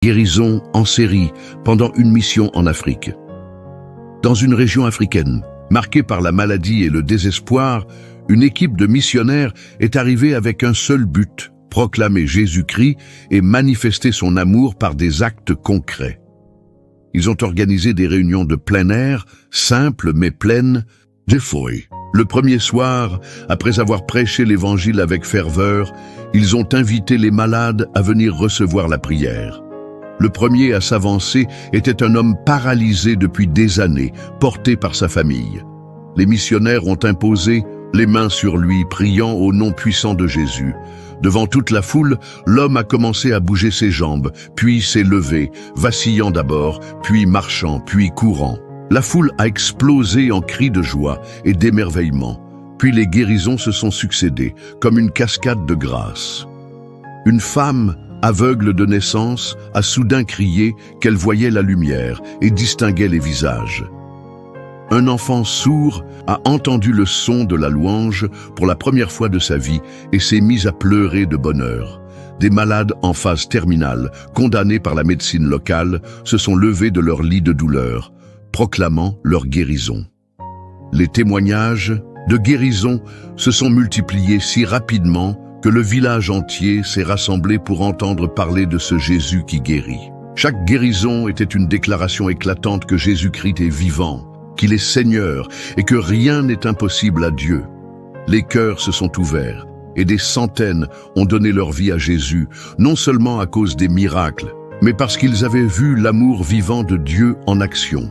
guérisons en série pendant une mission en Afrique. Dans une région africaine, marquée par la maladie et le désespoir, une équipe de missionnaires est arrivée avec un seul but, proclamer Jésus-Christ et manifester son amour par des actes concrets. Ils ont organisé des réunions de plein air, simples mais pleines d'efforts. Le premier soir, après avoir prêché l'évangile avec ferveur, ils ont invité les malades à venir recevoir la prière. Le premier à s'avancer était un homme paralysé depuis des années, porté par sa famille. Les missionnaires ont imposé les mains sur lui, priant au nom puissant de Jésus. Devant toute la foule, l'homme a commencé à bouger ses jambes, puis s'est levé, vacillant d'abord, puis marchant, puis courant. La foule a explosé en cris de joie et d'émerveillement, puis les guérisons se sont succédées, comme une cascade de grâce. Une femme, aveugle de naissance, a soudain crié qu'elle voyait la lumière et distinguait les visages. Un enfant sourd a entendu le son de la louange pour la première fois de sa vie et s'est mis à pleurer de bonheur. Des malades en phase terminale, condamnés par la médecine locale, se sont levés de leur lit de douleur, proclamant leur guérison. Les témoignages de guérison se sont multipliés si rapidement que le village entier s'est rassemblé pour entendre parler de ce Jésus qui guérit. Chaque guérison était une déclaration éclatante que Jésus-Christ est vivant, qu'il est Seigneur et que rien n'est impossible à Dieu. Les cœurs se sont ouverts et des centaines ont donné leur vie à Jésus, non seulement à cause des miracles, mais parce qu'ils avaient vu l'amour vivant de Dieu en action.